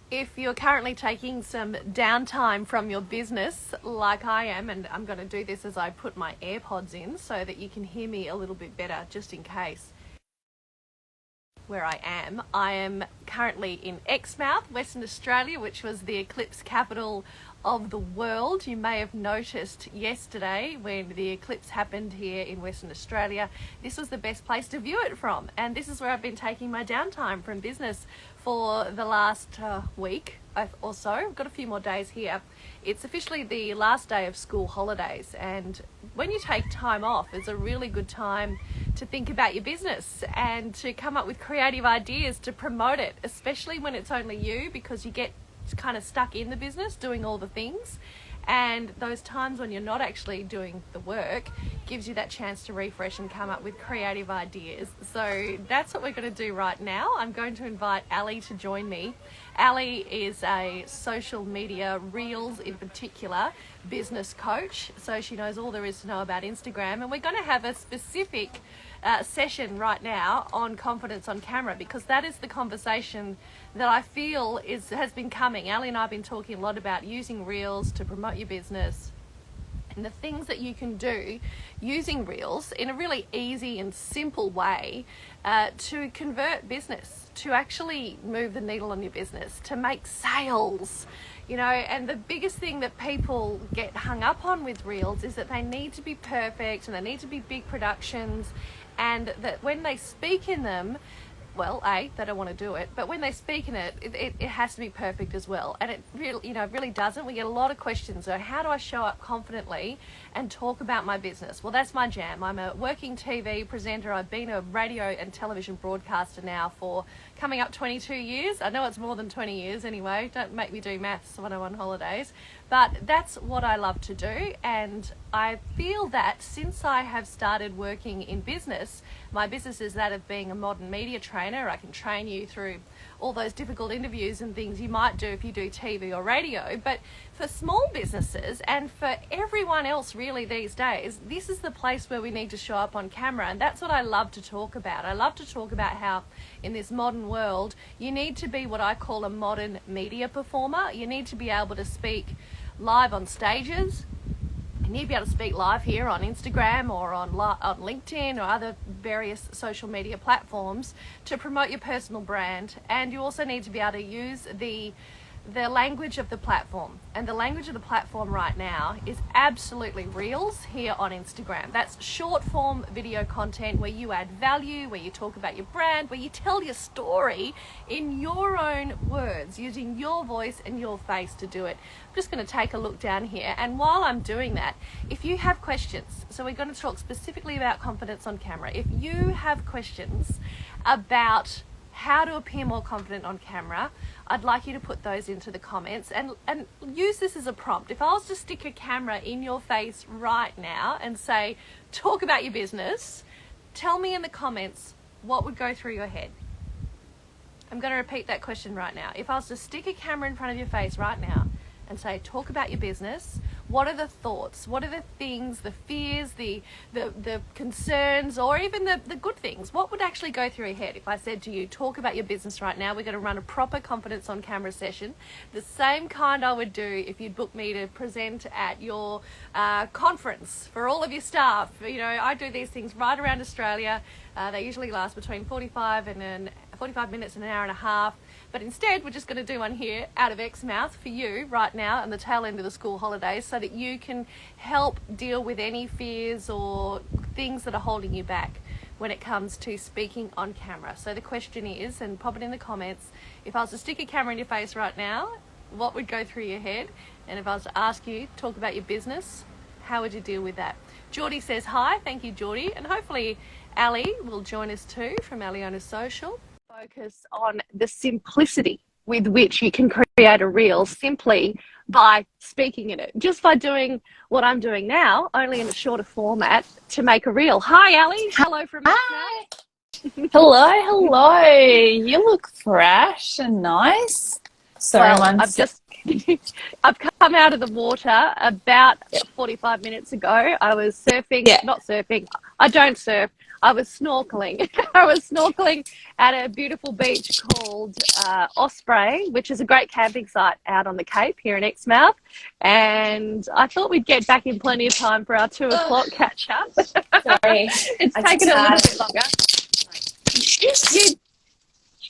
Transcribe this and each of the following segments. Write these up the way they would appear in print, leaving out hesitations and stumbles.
If you're currently taking some downtime from your business, like I am, and I'm going to do this as I put my AirPods in so that you can hear me a little bit better, just in case where I am. I am currently in Exmouth, Western Australia, which was the eclipse capital of the world. You may have noticed yesterday when the eclipse happened here in Western Australia, this was the best place to view it from. And this is where I've been taking my downtime from business for the last week or so. I've got a few more days here. It's officially the last day of school holidays, and when you take time off, it's a really good time to think about your business and to come up with creative ideas to promote it, especially when it's only you, because you get kind of stuck in the business doing all the things, and those times when you're not actually doing the work gives you that chance to refresh and come up with creative ideas. So that's what we're going to do right now. I'm going to invite Ally to join me. Ally is a social media, Reels in particular, business coach, so she knows all there is to know about Instagram, and we're going to have a specific session right now on confidence on camera, because that is the conversation that I feel has been coming. Ally and I have been talking a lot about using Reels to promote your business and the things that you can do using Reels in a really easy and simple way to convert business, to actually move the needle on your business, to make sales. And the biggest thing that people get hung up on with Reels is that they need to be perfect and they need to be big productions, and that when they speak in them, well, they don't want to do it, but when they speak in it has to be perfect as well. And it really doesn't. We get a lot of questions. So how do I show up confidently and talk about my business? Well, that's my jam. I'm a working TV presenter. I've been a radio and television broadcaster now for coming up 22 years. I know it's more than 20 years anyway. Don't make me do maths when I'm on holidays. But that's what I love to do. And I feel that since I have started working in business, my business is that of being a modern media trainer. I can train you through all those difficult interviews and things you might do if you do TV or radio. But for small businesses and for everyone else really these days, this is the place where we need to show up on camera. And that's what I love to talk about. I love to talk about how in this modern world, you need to be what I call a modern media performer. You need to be able to speak live on stages. You need to be able to speak live here on Instagram or on LinkedIn or other various social media platforms to promote your personal brand. And you also need to be able to use the language of the platform. And the language of the platform right now is absolutely Reels here on Instagram. That's short form video content where you add value, where you talk about your brand, where you tell your story in your own words, using your voice and your face to do it. I'm just going to take a look down here, and while I'm doing that, if you have questions, so we're going to talk specifically about confidence on camera. If you have questions about how to appear more confident on camera, I'd like you to put those into the comments and use this as a prompt. If I was to stick a camera in your face right now and say, talk about your business, tell me in the comments what would go through your head. I'm going to repeat that question right now. If I was to stick a camera in front of your face right now and say, talk about your business, what are the thoughts? What are the things, the fears, the concerns, or even the good things? What would actually go through your head if I said to you, talk about your business right now? We're going to run a proper confidence on camera session, the same kind I would do if you'd book me to present at your conference for all of your staff. I do these things right around Australia. They usually last between 45 minutes and an hour and a half. But instead, we're just going to do one here out of Exmouth for you right now and the tail end of the school holidays, so that you can help deal with any fears or things that are holding you back when it comes to speaking on camera. So the question is, and pop it in the comments, if I was to stick a camera in your face right now, what would go through your head? And if I was to ask you, talk about your business, how would you deal with that? Geordie says hi. Thank you, Geordie. And hopefully Ally will join us too from Aliona Social. Focus on the simplicity with which you can create a reel simply by speaking in it, just by doing what I'm doing now, only in a shorter format, to make a reel. Hi, Ally. Hello from Hi. Hello. You look fresh and nice. Sorry, well, I've come out of the water about 45 minutes ago. I was surfing, not surfing. I don't surf. I was snorkeling. I was snorkeling at a beautiful beach called Osprey, which is a great camping site out on the Cape here in Exmouth. And I thought we'd get back in plenty of time for our 2 o'clock catch up. Sorry. It's I taken just a little had bit longer. You,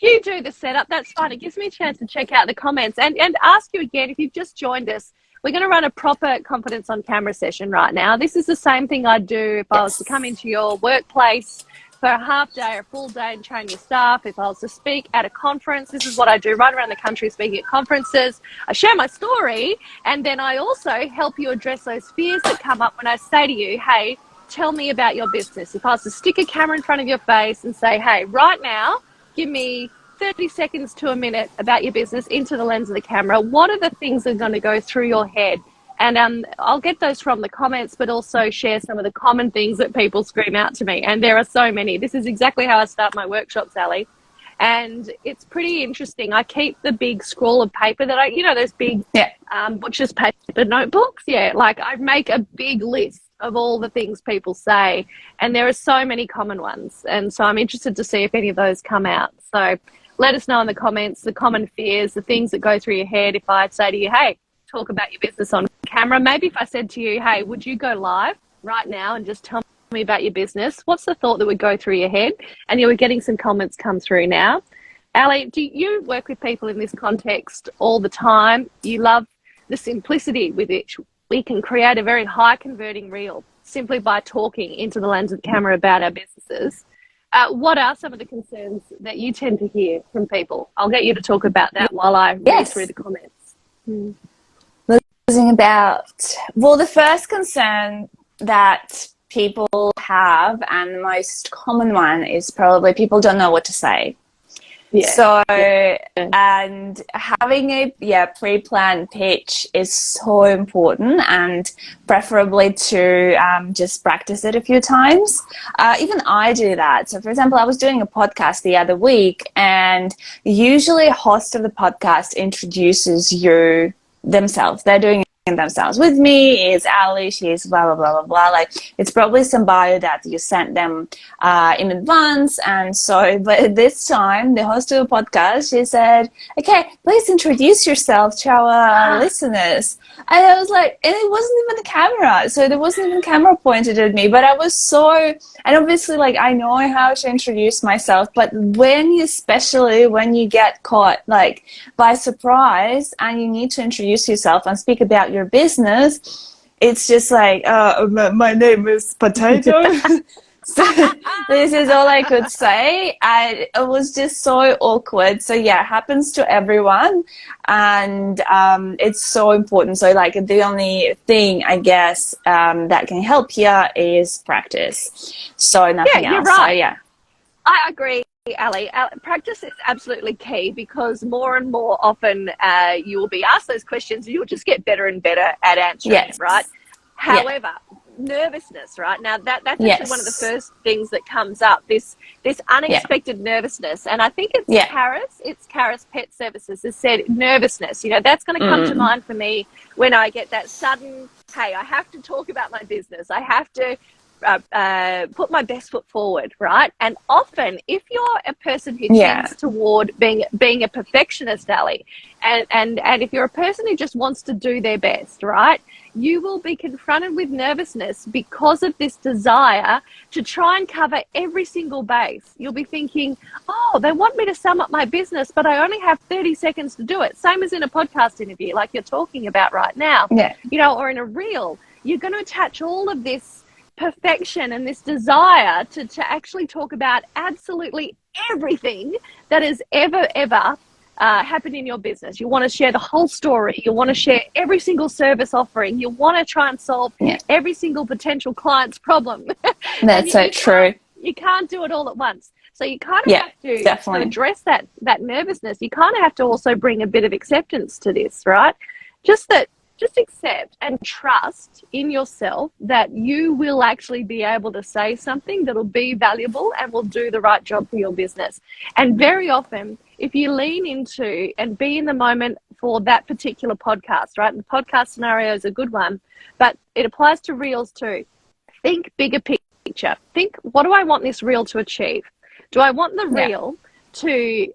you do the setup. That's fine. It gives me a chance to check out the comments and ask you again if you've just joined us. We're going to run a proper confidence on camera session right now. This is the same thing I'd do if I was to come into your workplace for a half day or a full day and train your staff. If I was to speak at a conference, this is what I do right around the country speaking at conferences. I share my story, and then I also help you address those fears that come up when I say to you, hey, tell me about your business. If I was to stick a camera in front of your face and say, hey, right now, give me 30 seconds to a minute about your business into the lens of the camera, what are the things that are going to go through your head? And I'll get those from the comments, but also share some of the common things that people scream out to me. And there are so many. This is exactly how I start my workshops, Ally. And it's pretty interesting. I keep the big scroll of paper that those big butcher's paper notebooks. Yeah, like I make a big list of all the things people say. And there are so many common ones. And so I'm interested to see if any of those come out. So let us know in the comments, the common fears, the things that go through your head. If I say to you, hey, talk about your business on camera. Maybe if I said to you, hey, would you go live right now and just tell me about your business? What's the thought that would go through your head? And you were getting some comments come through now. Ally, do you work with people in this context all the time? You love the simplicity with which we can create a very high converting reel simply by talking into the lens of the camera about our businesses. What are some of the concerns that you tend to hear from people? I'll get you to talk about that while I read through the comments. The first concern that people have, and the most common one, is probably people don't know what to say. And having a pre-planned pitch is so important, and preferably to just practice it a few times. Even I do that. So for example, I was doing a podcast the other week, and usually a host of the podcast introduces you themselves. They're doing themselves. With me is Ally, she's blah blah blah blah blah. Like, it's probably some bio that you sent them in advance. And so, but this time the host of the podcast, she said, okay, please introduce yourself to our listeners. And I was like, and it wasn't even the camera, so there wasn't even camera pointed at me, but I was so, and obviously, like, I know how to introduce myself, but especially when you get caught like by surprise and you need to introduce yourself and speak about your business, it's just like, my name is Potato. So this is all I could say, and it was just so awkward. So yeah, it happens to everyone, and it's so important. So like, the only thing I guess that can help here is practice. So nothing else. You're right. So yeah, I agree, Ally. Practice is absolutely key, because more and more often you will be asked those questions and you'll just get better and better at answering it, right? However, nervousness, right? Now that's actually one of the first things that comes up, this unexpected nervousness. And I think it's Karis Pet Services has said nervousness. That's going to come to mind for me when I get that sudden, hey, I have to talk about my business. I have to put my best foot forward, right? And often, if you're a person who tends toward being a perfectionist, Ally, and if you're a person who just wants to do their best, right, you will be confronted with nervousness because of this desire to try and cover every single base. You'll be thinking, oh, they want me to sum up my business, but I only have 30 seconds to do it. Same as in a podcast interview, like you're talking about right now, or in a reel. You're going to attach all of this perfection and this desire to actually talk about absolutely everything that has ever happened in your business. You want to share the whole story. You want to share every single service offering. You want to try and solve every single potential client's problem. That's so true. You can't do it all at once. So you kind of have to address that nervousness. You kind of have to also bring a bit of acceptance to this, right? Just accept and trust in yourself that you will actually be able to say something that'll be valuable and will do the right job for your business. And very often, if you lean into and be in the moment for that particular podcast, right? And the podcast scenario is a good one, but it applies to reels too. Think bigger picture. picture. Think, what do I want this reel to achieve? Do I want the reel to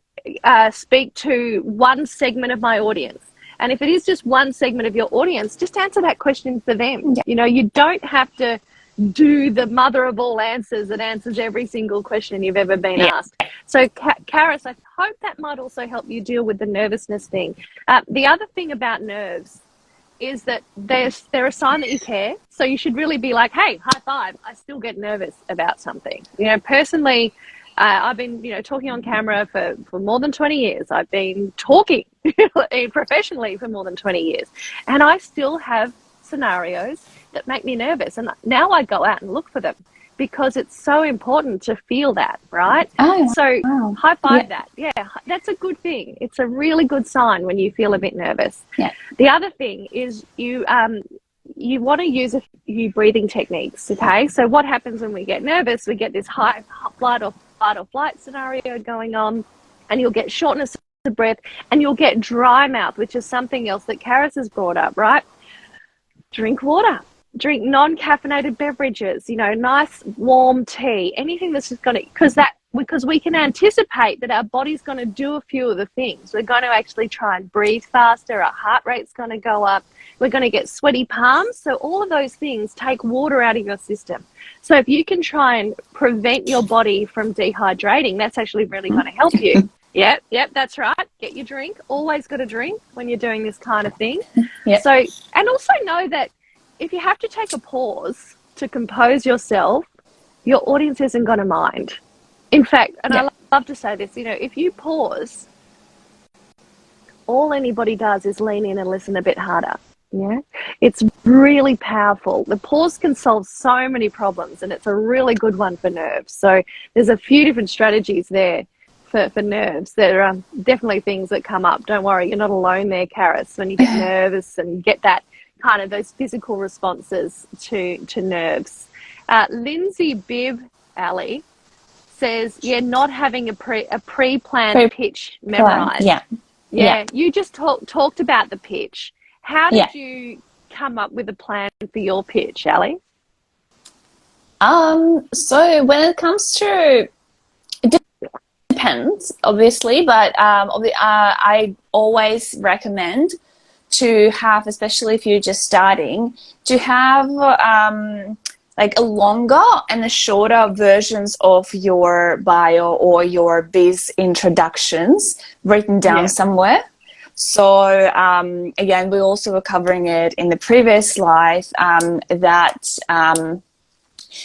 speak to one segment of my audience? And if it is just one segment of your audience, just answer that question for them. You know, you don't have to do the mother of all answers that answers every single question you've ever been asked. So, Karis, I hope that might also help you deal with the nervousness thing. The other thing about nerves is that they're a sign that you care. So you should really be like, hey, high five. I still get nervous about something. You know, personally, I've been, talking on camera for more than 20 years. I've been talking professionally for more than 20 years. And I still have scenarios that make me nervous. And now I go out and look for them because it's so important to feel that, right? So high five that. Yeah, that's a good thing. It's a really good sign when you feel a bit nervous. Yeah. The other thing is you want to use a few breathing techniques, okay? So what happens when we get nervous? We get this high fight or flight scenario going on, and you'll get shortness of breath, and you'll get dry mouth, which is something else that Karis has brought up, right? Drink water. Drink non-caffeinated beverages, nice warm tea, anything that's just going to, because we can anticipate that our body's going to do a few of the things. We're going to actually try and breathe faster. Our heart rate's going to go up. We're going to get sweaty palms. So all of those things take water out of your system. So if you can try and prevent your body from dehydrating, that's actually really going to help you. Yep, that's right. Get your drink. Always got a drink when you're doing this kind of thing. Yep. So, and also know that if you have to take a pause to compose yourself, your audience isn't going to mind. In fact, and I love to say this, if you pause, all anybody does is lean in and listen a bit harder. Yeah, it's really powerful. The pause can solve so many problems, and it's a really good one for nerves. So there's a few different strategies there for nerves. There are definitely things that come up. Don't worry, you're not alone there, Karis, when you get nervous and you get that kind of those physical responses to nerves. Lindsay Bibb Ally says, not having a pre-planned pitch memorized. Yeah. You just talked about the pitch. How did you come up with a plan for your pitch, Ally? So when it comes to, it depends, obviously, but I always recommend to have, especially if you're just starting, to have like a longer and a shorter versions of your bio or your biz introductions written down somewhere. So again, we also were covering it in the previous live, that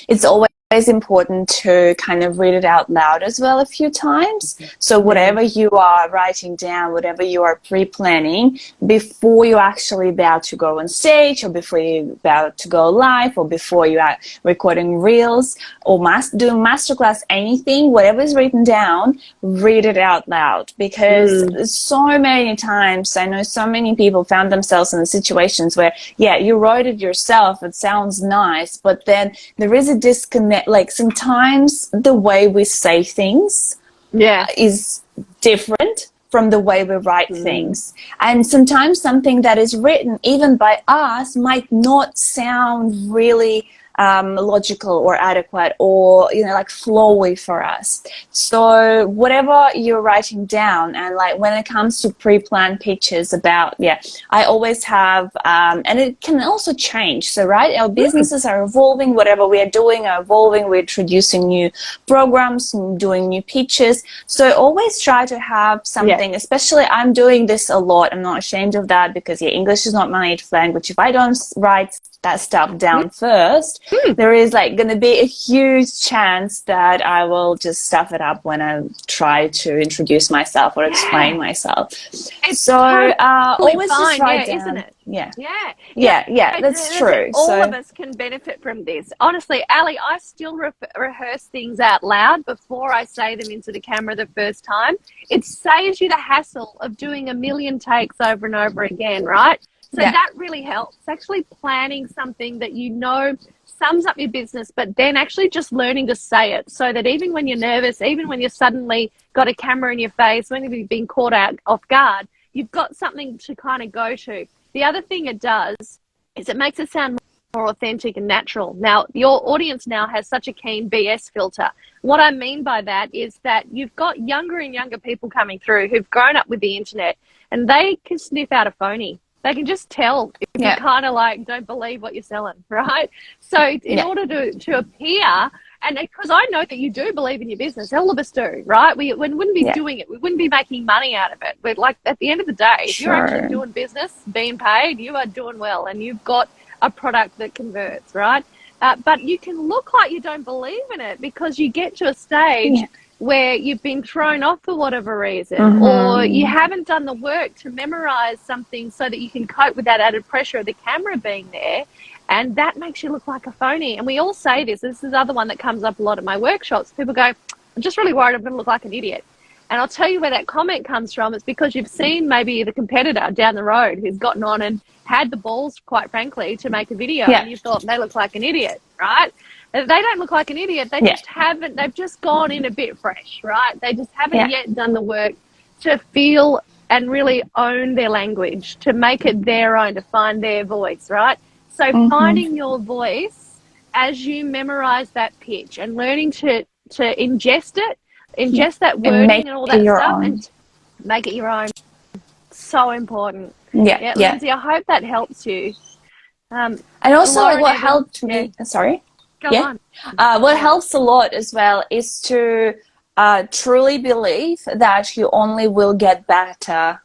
it's always important to kind of read it out loud as well a few times. So whatever you are writing down, whatever you are pre-planning before you're actually about to go on stage, or before you're about to go live, or before you are recording reels or doing masterclass, anything, whatever is written down, read it out loud. Because so many times I know so many people found themselves in the situations where, you wrote it yourself, it sounds nice, but then there is a disconnect. Like sometimes the way we say things is different from the way we write things. And sometimes something that is written even by us might not sound really logical or adequate or, like flowy for us. So whatever you're writing down, and like when it comes to pre-planned pitches about, I always have, and it can also change. So, right, our businesses are evolving, whatever we are doing are evolving, we're introducing new programs, doing new pitches. So always try to have something, especially I'm doing this a lot. I'm not ashamed of that because English is not my native language. If I don't write that stuff down first, there is like going to be a huge chance that I will just stuff it up when I try to introduce myself or explain myself. It's so always just write down. Isn't it? Yeah, that's true. All of us can benefit from this. Honestly, Ally, I still rehearse things out loud before I say them into the camera the first time. It saves you the hassle of doing a million takes over and over again, right? So that really helps. Actually planning something that sums up your business, but then actually just learning to say it so that even when you're nervous, even when you suddenly got a camera in your face, when you've been caught out off guard, you've got something to kind of go to. The other thing it does is it makes it sound more authentic and natural. Now, your audience now has such a keen BS filter. What I mean by that is that you've got younger and younger people coming through who've grown up with the internet, and they can sniff out a phony. They can just tell if you kind of like don't believe what you're selling, right? So in order to appear, and because I know that you do believe in your business, all of us do, right? We wouldn't be doing it. We wouldn't be making money out of it. But like at the end of the day, if you're actually doing business, being paid, you are doing well, and you've got a product that converts, right? But you can look like you don't believe in it because you get to a stage where you've been thrown off for whatever reason, or you haven't done the work to memorize something so that you can cope with that added pressure of the camera being there, and that makes you look like a phony. And we all say this is the other one that comes up a lot at my workshops. People go, I'm just really worried I'm going to look like an idiot. And I'll tell you where that comment comes from. It's because you've seen maybe the competitor down the road who's gotten on and had the balls, quite frankly, to make a video, and you thought they look like an idiot, right? They don't look like an idiot. They just haven't. They've just gone in a bit fresh, right? They just haven't yet done the work to feel and really own their language, to make it their own, to find their voice, right? So finding your voice as you memorize that pitch and learning to ingest it, ingest that wording and all that stuff, and make it your own. So important. Lindsay, I hope that helps you. And also Lauren, what helped me, sorry? Go on. What helps a lot as well is to truly believe that you only will get better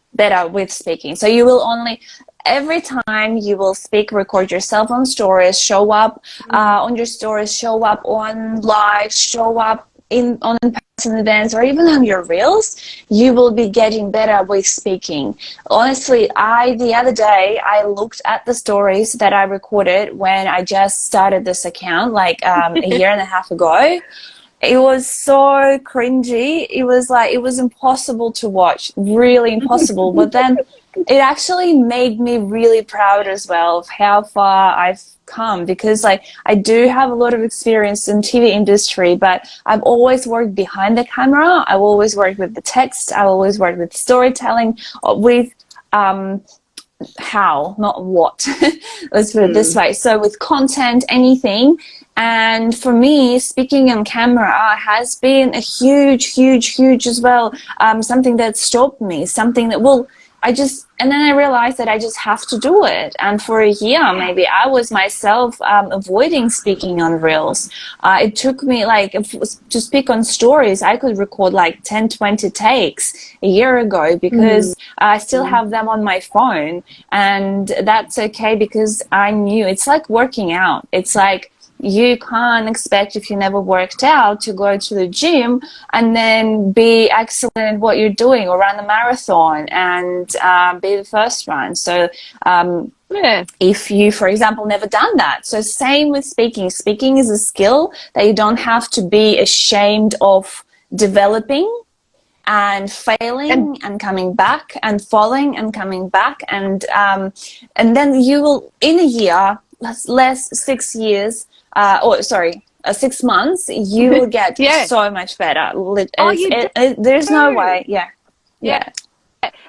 with speaking. So you will only, every time you will speak, record yourself on stories, show up on your stories, show up on live, show up on in-person events, or even on your reels, you will be getting better with speaking. Honestly, the other day I looked at the stories that I recorded when I just started this account, like a year and a half ago. It was so cringy. It was like, it was impossible to watch, really impossible. But then it actually made me really proud as well of how far I've come, because like I do have a lot of experience in TV industry, but I've always worked behind the camera. I've always worked with the text. I've always worked with storytelling, with how, not what. Let's put it this way. So with content, anything. And for me, speaking on camera has been a huge as well, something that stopped me, something that, and then I realized that I just have to do it. And for a year, maybe I was myself avoiding speaking on reels. It took me to speak on stories, I could record like 10, 20 takes a year ago, because I still have them on my phone. And that's okay, because I knew it's like working out. It's like, you can't expect, if you never worked out, to go to the gym and then be excellent at what you're doing, or run a marathon and be the first one. So if you, for example, never done that. So same with speaking. Speaking is a skill that you don't have to be ashamed of developing and failing and coming back and falling and coming back. And then you will, in a year, less 6 years, 6 months, you will get so much better. There's no way.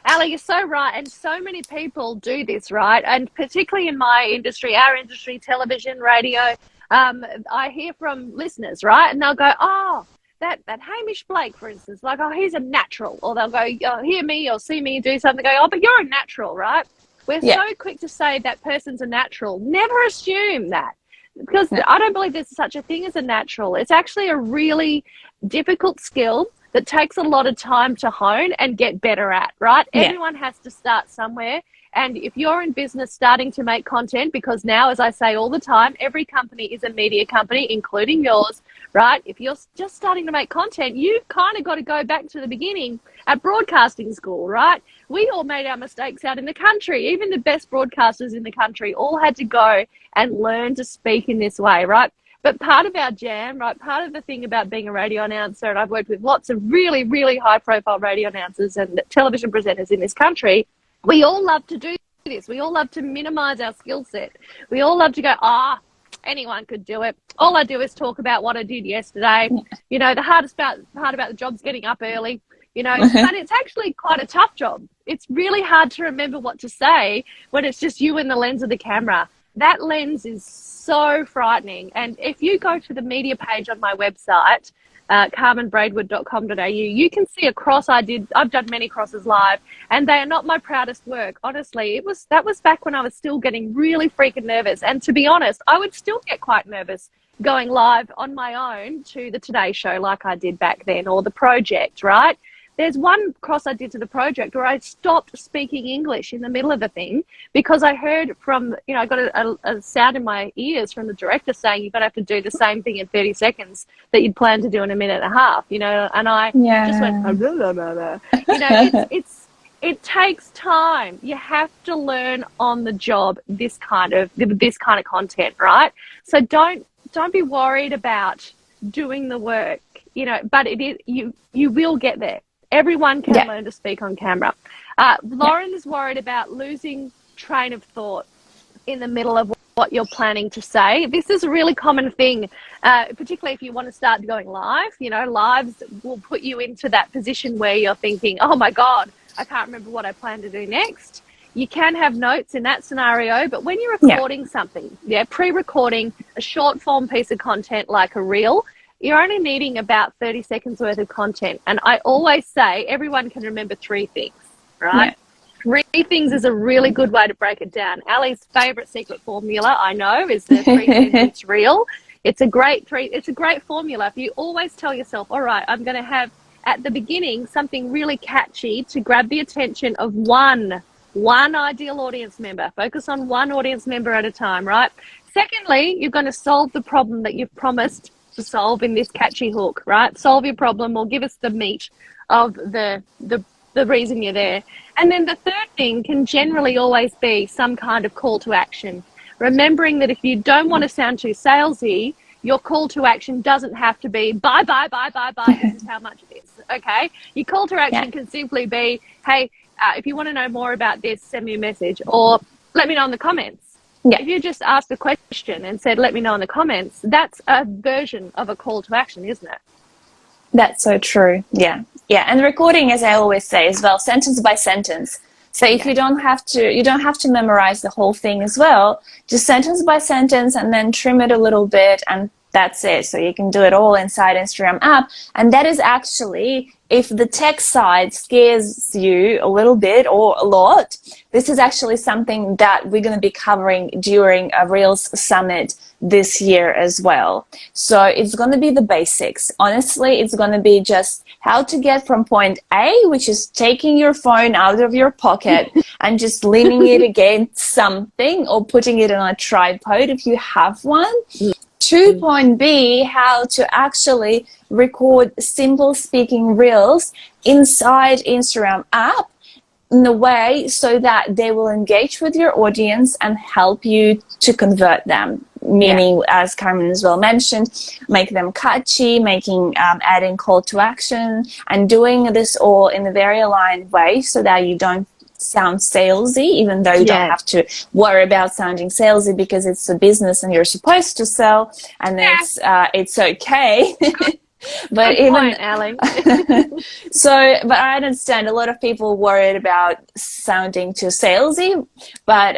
Ally, you're so right, and so many people do this, right? And particularly in my industry, our industry, television, radio, I hear from listeners, right? And they'll go, oh, that Hamish Blake, for instance, like, oh, he's a natural. Or they'll go, hear me or see me do something, go, oh, but you're a natural, right? We're so quick to say that person's a natural. Never assume that. Because I don't believe there's such a thing as a natural. It's actually a really difficult skill that takes a lot of time to hone and get better at, right? Everyone has to start somewhere. And if you're in business starting to make content, because now, as I say all the time, every company is a media company, including yours, right? If you're just starting to make content, you've kind of got to go back to the beginning at broadcasting school, right? We all made our mistakes out in the country. Even the best broadcasters in the country all had to go and learn to speak in this way, right? But part of our jam, right, part of the thing about being a radio announcer, and I've worked with lots of really, really high-profile radio announcers and television presenters in this country, we all love to do this. We all love to minimize our skill set. We all love to go, anyone could do it. All I do is talk about what I did yesterday. You know, the hardest part about the job's getting up early, you know, but it's actually quite a tough job. It's really hard to remember what to say when it's just you and the lens of the camera. that lens is so frightening. And if you go to the media page on my website, carmenbraidwood.com.au, you can see a cross I did. I've done many crosses live, and they are not my proudest work. Honestly, that was back when I was still getting really freaking nervous. And to be honest, I would still get quite nervous going live on my own to the Today Show like I did back then, or the project, right? There's one cross I did to the project where I stopped speaking English in the middle of the thing because I heard from, I got a sound in my ears from the director saying you're going to have to do the same thing in 30 seconds that you'd planned to do in a minute and a half, and I just went, blah, blah, blah. It takes time. You have to learn on the job this kind of content, right? So don't be worried about doing the work, but you will get there. Everyone can learn to speak on camera. Lauren is worried about losing train of thought in the middle of what you're planning to say. This is a really common thing, particularly if you want to start going live. Lives will put you into that position where you're thinking, oh my God, I can't remember what I plan to do next. You can have notes in that scenario, but when you're recording something, pre-recording a short form piece of content like a reel, you're only needing about 30 seconds worth of content. And I always say everyone can remember 3 things, right? Yeah. 3 things is a really good way to break it down. Ali's favourite secret formula, I know, is the 3-sentence reel. It's a great formula. If you always tell yourself, all right, I'm going to have at the beginning something really catchy to grab the attention of one ideal audience member. Focus on one audience member at a time, right? Secondly, you're going to solve the problem that you've promised to solve in this catchy hook, right? Solve your problem or give us the meat of the reason you're there. And then the third thing can generally always be some kind of call to action. Remembering that if you don't want to sound too salesy, your call to action doesn't have to be buy, this is how much it is, okay? Your call to action can simply be, hey, if you want to know more about this, send me a message, or let me know in the comments. Yeah. If you just asked a question and said, let me know in the comments, that's a version of a call to action, isn't it? That's so true. Yeah. Yeah. And recording, as I always say as well, sentence by sentence. So if you don't have to memorize the whole thing as well, just sentence by sentence and then trim it a little bit, and that's it. So you can do it all inside Instagram app. And that is actually, if the tech side scares you a little bit or a lot, this is actually something that we're going to be covering during a Reels Summit this year as well. So it's going to be the basics. Honestly, it's going to be just how to get from point A, which is taking your phone out of your pocket and just leaning it against something or putting it on a tripod if you have one, to point B, how to actually record simple speaking reels inside Instagram app in a way so that they will engage with your audience and help you to convert them. Meaning, as Carmen as well mentioned, make them catchy, adding call to action, and doing this all in a very aligned way so that you don't sound salesy, even though you don't have to worry about sounding salesy because it's a business and you're supposed to sell, and it's okay. But good point, Ally. But I understand a lot of people worried about sounding too salesy. But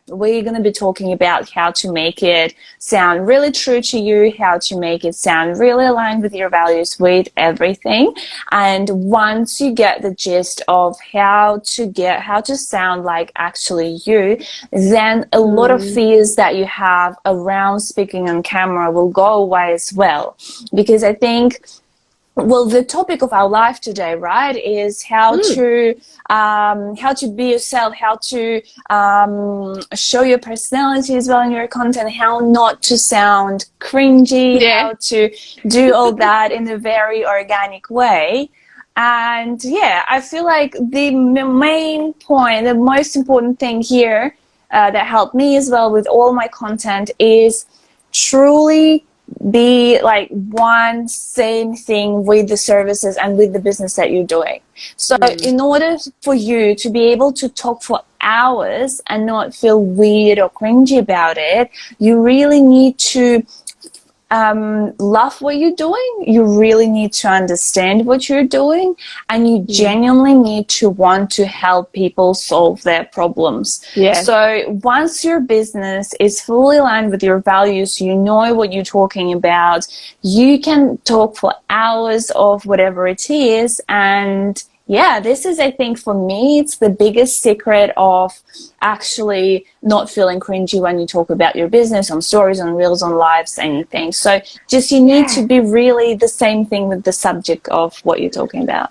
we're going to be talking about how to make it sound really true to you, how to make it sound really aligned with your values, with everything. And once you get the gist of how to sound like actually you, then a lot of fears that you have around speaking on camera will go away as well. Because I think, well, the topic of our life today, right, is how to be yourself, how to show your personality as well in your content, how not to sound cringy, how to do all that in a very organic way. And I feel like the main point, the most important thing here that helped me as well with all my content is truly be like one same thing with the services and with the business that you're doing. So in order for you to be able to talk for hours and not feel weird or cringy about it, you really need to love what you're doing, you really need to understand what you're doing, and you genuinely need to want to help people solve their problems. Yeah. So once your business is fully aligned with your values, you know what you're talking about, you can talk for hours of whatever it is. And yeah, this is, I think, for me, it's the biggest secret of actually not feeling cringy when you talk about your business on stories, on reels, on lives, anything. So just you need to be really the same thing with the subject of what you're talking about.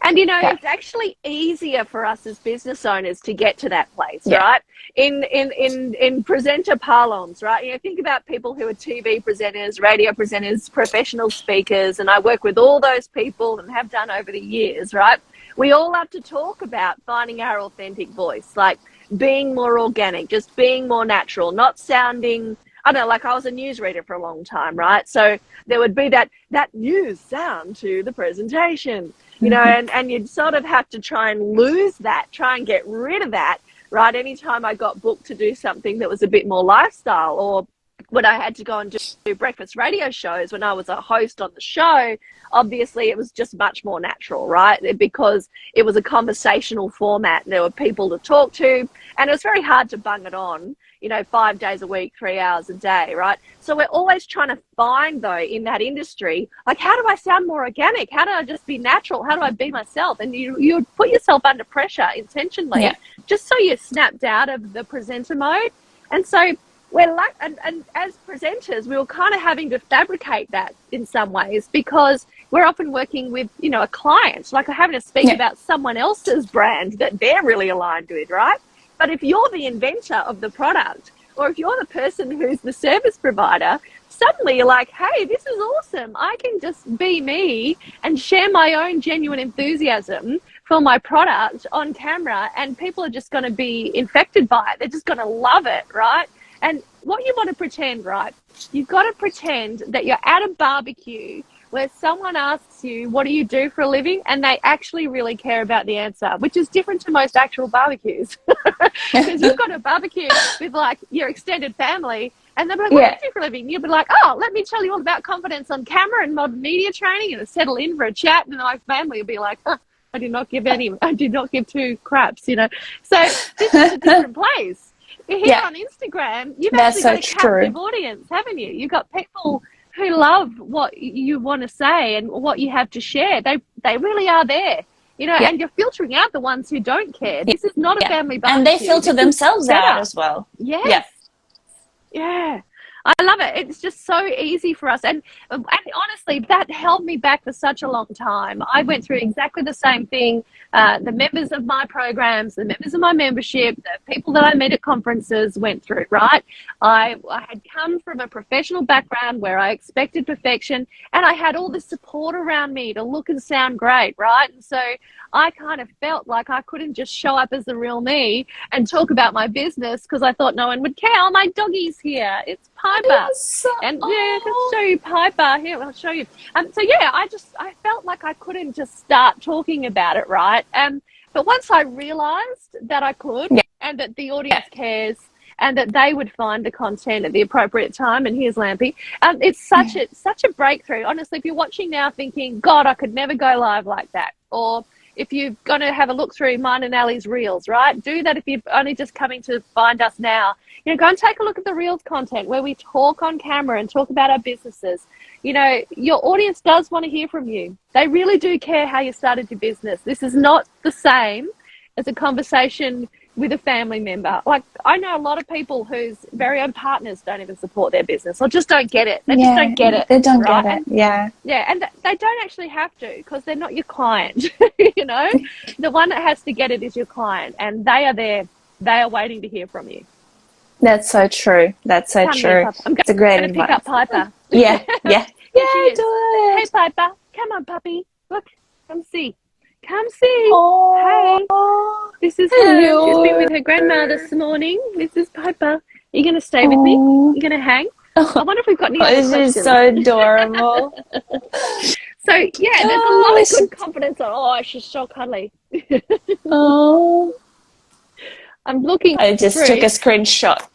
And, you know, it's actually easier for us as business owners to get to that place, right? In presenter parlance, right? You know, think about people who are TV presenters, radio presenters, professional speakers, and I work with all those people and have done over the years, right? We all have to talk about finding our authentic voice, like being more organic, just being more natural, not sounding, I don't know, like I was a newsreader for a long time, right? So there would be that news sound to the presentation, you know, and you'd sort of have to try and lose that, try and get rid of that, right? Anytime I got booked to do something that was a bit more lifestyle, or when I had to go and do breakfast radio shows, when I was a host on the show, obviously it was just much more natural, right? Because it was a conversational format. There were people to talk to, and it was very hard to bung it on, you know, 5 days a week, 3 hours a day, right? So we're always trying to find, though, in that industry, like, how do I sound more organic? How do I just be natural? How do I be myself? And you put yourself under pressure intentionally, just so you're snapped out of the presenter mode. And so we're like, and as presenters, we were kind of having to fabricate that in some ways, because we're often working with, you know, a client, like having to speak about someone else's brand that they're really aligned with, right? But if you're the inventor of the product, or if you're the person who's the service provider, suddenly you're like, hey, this is awesome. I can just be me and share my own genuine enthusiasm for my product on camera, and people are just going to be infected by it. They're just going to love it, right? And what you want to pretend, right? You've got to pretend that you're at a barbecue where someone asks you, what do you do for a living? And they actually really care about the answer, which is different to most actual barbecues. Because you've got a barbecue with like your extended family, and they'll be like, what do you do for a living? You'll be like, oh, let me tell you all about confidence on camera and modern media training, and settle in for a chat. And my family will be like, oh, I did not give two craps, you know. So this is a different place. Here on Instagram, you've actually got a captive audience, haven't you? You've got people who love what you want to say and what you have to share. They really are there, you know, and you're filtering out the ones who don't care. This is not a family barbecue. And they filter themselves out as well. Yes. Yeah. I love it. It's just so easy for us. And honestly, that held me back for such a long time. I went through exactly the same thing. The members of my programs, the members of my membership, the people that I met at conferences went through, right? I had come from a professional background where I expected perfection, and I had all this support around me to look and sound great, right? And so I kind of felt like I couldn't just show up as the real me and talk about my business because I thought no one would care. Oh, my doggy's here. It's Piper. And I can show you Piper. Here, I'll show you. So yeah, I felt like I couldn't just start talking about it, right? But once I realized that I could, and that the audience cares, and that they would find the content at the appropriate time, and here's Lampy. It's such a breakthrough. Honestly, if you're watching now thinking, God, I could never go live like that, or if you're going to have a look through mine and Ally's reels, right? Do that if you're only just coming to find us now. You know, go and take a look at the reels content where we talk on camera and talk about our businesses. You know, your audience does want to hear from you. They really do care how you started your business. This is not the same as a conversation with a family member. Like, I know a lot of people whose very own partners don't even support their business, or just don't get it. They just don't get it. They don't get it. Yeah, and they don't actually have to, because they're not your client. You know, the one that has to get it is your client, and they are there. They are waiting to hear from you. That's so true. That's so true. It's a great advice. Pick up Piper. Yeah. Do it. Hey, Piper. Come on, puppy. Look, come see. Come see. Hey. This is her. She's been with her grandma this morning. This is Piper. Are you going to stay with me? You're going to hang? I wonder if we've got any other questions. This is so adorable. So, yeah, there's a lot of good confidence. Oh, she's so cuddly. I'm looking I just took a screenshot.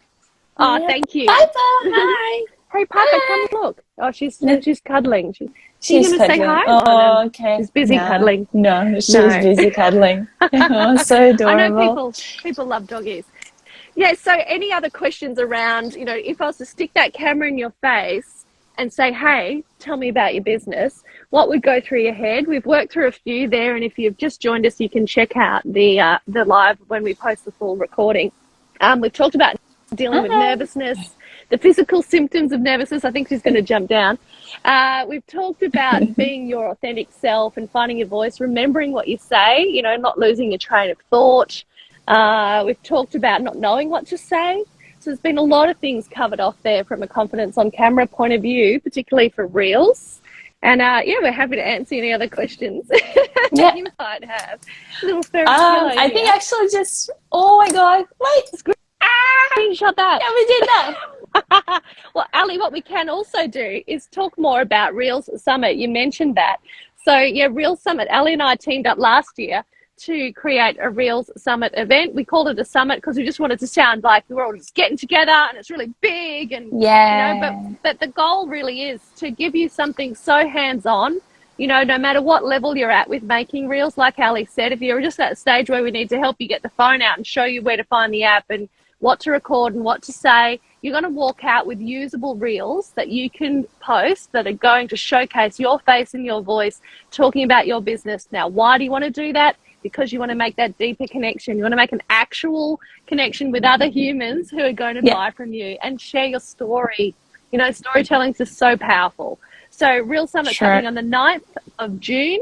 Oh, thank you. Piper, hi. Hey, Piper, come look. Oh, she's cuddling. Are you She's going to say cuddling. hi? Oh, no. Oh, okay. She's busy No, cuddling. no, she's No. busy cuddling. Oh, so I know adorable. people love doggies. Yeah, so any other questions around, if I was to stick that camera in your face and say, hey, tell me about your business, what would go through your head? We've worked through a few there, and if you've just joined us, you can check out the live when we post the full recording. We've talked about dealing with Okay. nervousness, the physical symptoms of nervousness. I think she's going to jump down. We've talked about being your authentic self and finding your voice, remembering what you say, not losing your train of thought. We've talked about not knowing what to say. So there's been a lot of things covered off there from a confidence on camera point of view, particularly for Reels. And we're happy to answer any other questions that Yeah. you might have. Little furry pillow I think actually just, oh my God, wait. screenshot that. Yeah, we did that. Well, Ali, what we can also do is talk more about Reels Summit. You mentioned that. So, yeah, Reels Summit. Ali and I teamed up last year to create a Reels Summit event. We called it a summit because we just wanted to sound like we were all just getting together and it's really big and, Yeah. but the goal really is to give you something so hands-on, no matter what level you're at with making Reels. Like Ali said, if you're just at a stage where we need to help you get the phone out and show you where to find the app and what to record and what to say, you're going to walk out with usable reels that you can post that are going to showcase your face and your voice talking about your business. Now, why do you want to do that? Because you want to make that deeper connection. You want to make an actual connection with other humans who are going to buy from you and share your story. Storytelling is just so powerful. So Real Summit's happening on the 9th of June.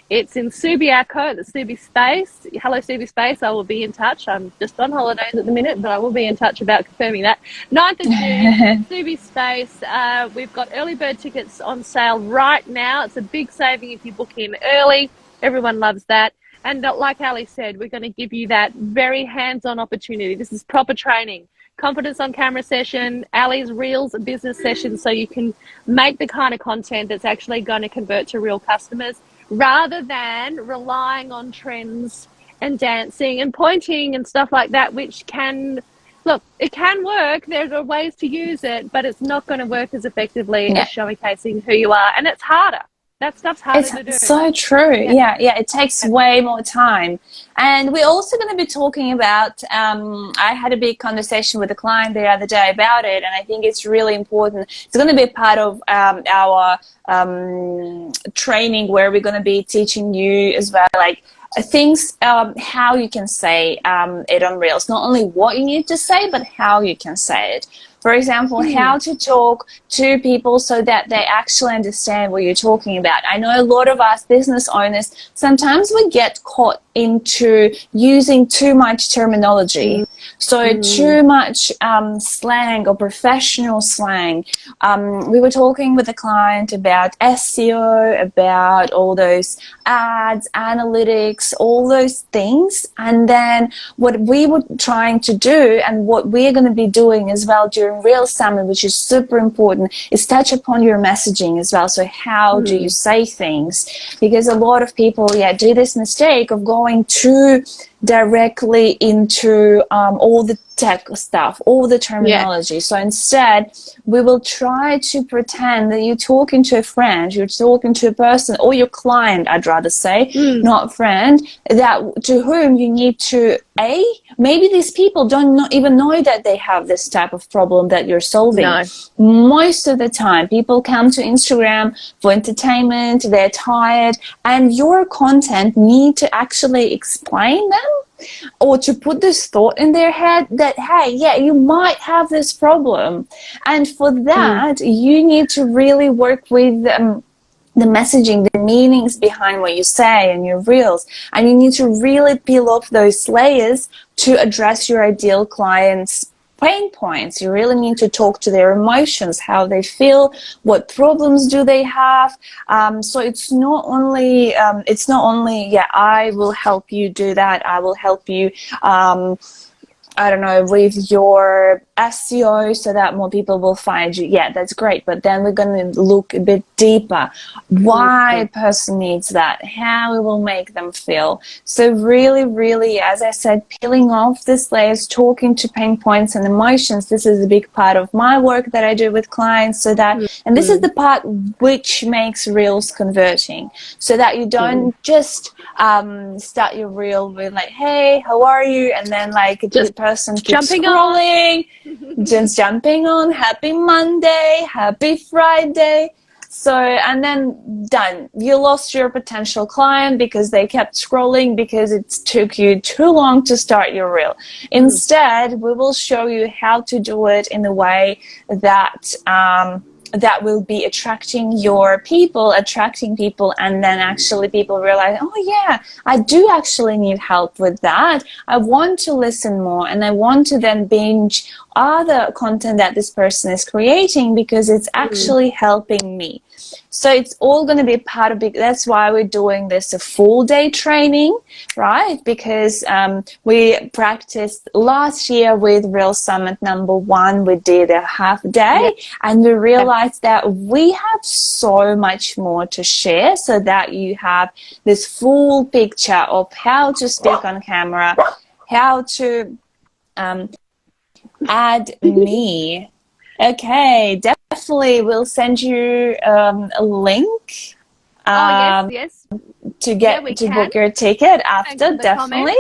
It's in Subiaco at the Subi Space. Hello, Subi Space. I will be in touch. I'm just on holidays at the minute, but I will be in touch about confirming that. 9th of June, Subi Space. We've got early bird tickets on sale right now. It's a big saving if you book in early. Everyone loves that. And like Ali said, we're going to give you that very hands-on opportunity. This is proper training. Confidence on camera session, Ali's Reels business session, so you can make the kind of content that's actually going to convert to real customers, rather than relying on trends and dancing and pointing and stuff like that, which can, look, it can work. There are ways to use it, but it's not going to work as effectively as showcasing who you are. And it's harder. That stuff's harder to do. It's so true. Yeah. It takes way more time. And we're also going to be talking about, I had a big conversation with a client the other day about it, and I think it's really important. It's going to be part of our training where we're going to be teaching you as well, like things, how you can say it on Reels. Not only what you need to say, but how you can say it. For example, how to talk to people so that they actually understand what you're talking about. I know a lot of us business owners, sometimes we get caught into using too much terminology. So too much slang or professional slang. We were talking with a client about SEO, about all those ads, analytics, all those things. And then what we were trying to do and what we're going to be doing as well during Real Summit, which is super important, is touch upon your messaging as well. So how do you say things? Because a lot of people, do this mistake of going too directly into all the tech stuff, all the terminology. So instead, we will try to pretend that you're talking to a friend, you're talking to a person, or your client, I'd rather say, not friend, that to whom you need to, maybe these people don't even know that they have this type of problem that you're solving. No. Most of the time, people come to Instagram for entertainment, they're tired, and your content need to actually explain them or to put this thought in their head that, hey, you might have this problem. And for that, you need to really work with the messaging, the meanings behind what you say in your reels. And you need to really peel off those layers to address your ideal client's pain points. You really need to talk to their emotions, how they feel, what problems do they have. So it's not only I will help you do that. I will help you I don't know, with your SEO so that more people will find you. Yeah, that's great. But then we're going to look a bit deeper. Why a person needs that, how it will make them feel. So really, really, as I said, peeling off these layers, talking to pain points and emotions. This is a big part of my work that I do with clients, so that, and this is the part which makes reels converting, so that you don't just start your reel with like, hey, how are you? And then like the person keeps scrolling, just jumping on, happy Monday, happy Friday. So, and then done. You lost your potential client because they kept scrolling because it took you too long to start your reel. Instead, we will show you how to do it in a way that that will be attracting people, and then actually people realize, oh yeah, I do actually need help with that. I want to listen more, and I want to then binge other content that this person is creating because it's actually helping me. So it's all going to be part of that's why we're doing this a full day training, right? Because we practiced last year with Real Summit #1. We did a half day, and we realized that we have so much more to share, so that you have this full picture of how to speak on camera, how to add me. Okay, definitely we'll send you a link yes. to book your ticket after. Definitely.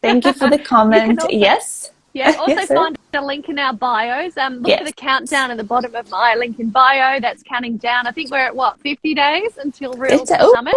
Thank you for the comment. Also, yes. Yeah, also Yes, find a link in our bios. Look yes. for the countdown at the bottom of my link in bio. That's counting down. I think we're at 50 days until Real Summit.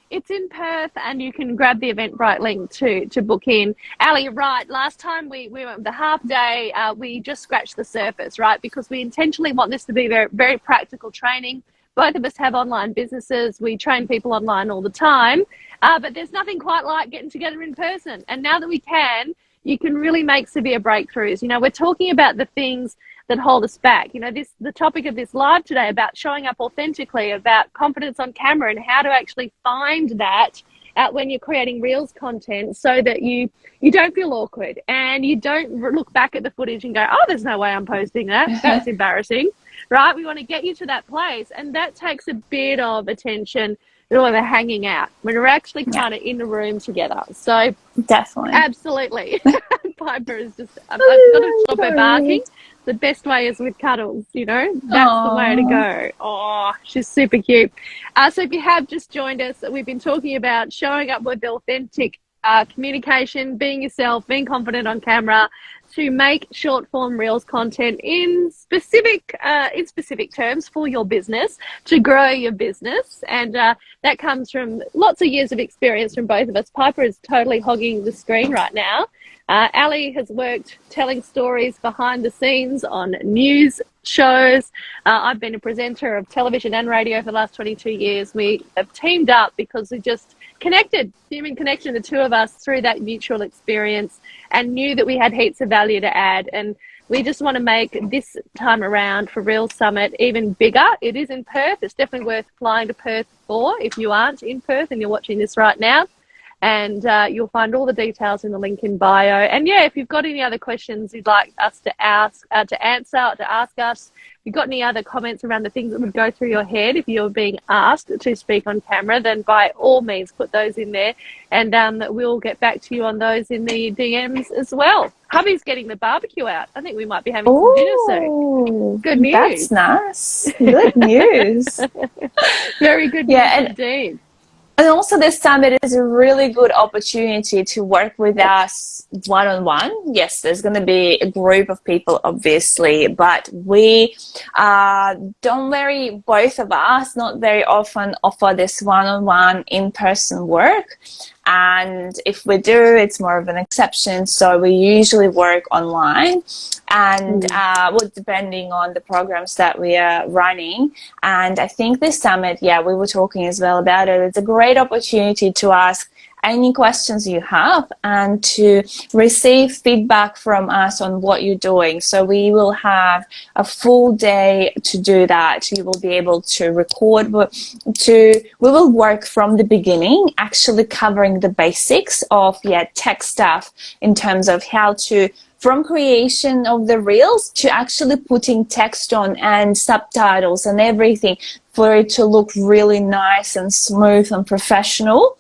It's in Perth, and you can grab the Eventbrite link to book in. Ally, you're right. Last time we went the half day, we just scratched the surface, right? Because we intentionally want this to be very, very practical training. Both of us have online businesses. We train people online all the time. But there's nothing quite like getting together in person. And now that we can, you can really make severe breakthroughs. You know, we're talking about the things that hold us back. You know, the topic of this live today about showing up authentically, about confidence on camera, and how to actually find that out when you're creating Reels content, so that you don't feel awkward and you don't look back at the footage and go, oh, there's no way I'm posting that. That's embarrassing, right? We want to get you to that place, and that takes a bit of attention. When we're hanging out, when we're actually kind of in the room together. So definitely, absolutely. Piper is just, I've got to stop her barking. The best way is with cuddles, you know, that's the way to go. Oh, she's super cute. So if you have just joined us, we've been talking about showing up with authentic communication, being yourself, being confident on camera, to make short form Reels content in specific terms for your business, to grow your business. And that comes from lots of years of experience from both of us. Piper is totally hogging the screen right now. Ally has worked telling stories behind the scenes on news shows. I've been a presenter of television and radio for the last 22 years. We have teamed up because we just connected, human connection, the two of us, through that mutual experience, and knew that we had heaps of value to add. And we just want to make this time around for Real Summit even bigger. It is in Perth. It's definitely worth flying to Perth for if you aren't in Perth and you're watching this right now. And you'll find all the details in the link in bio. And yeah, if you've got any other questions you'd like us to ask us, if you've got any other comments around the things that would go through your head if you're being asked to speak on camera, then by all means put those in there, and we'll get back to you on those in the DMs as well. Hubby's getting the barbecue out. I think we might be having some dinner soon. Good news. That's nice. Good news. Very good news indeed. And also this summit is a really good opportunity to work with us one-on-one. Yes, there's going to be a group of people, obviously, but we both of us not very often offer this one-on-one in-person work. And if we do, it's more of an exception. So we usually work online, and depending on the programs that we are running. And I think this summit, we were talking as well about it. It's a great opportunity to ask any questions you have and to receive feedback from us on what you're doing. So we will have a full day to do that. You will be able to record, we will work from the beginning, actually covering the basics of tech stuff in terms of how to, from creation of the reels to actually putting text on and subtitles and everything for it to look really nice and smooth and professional.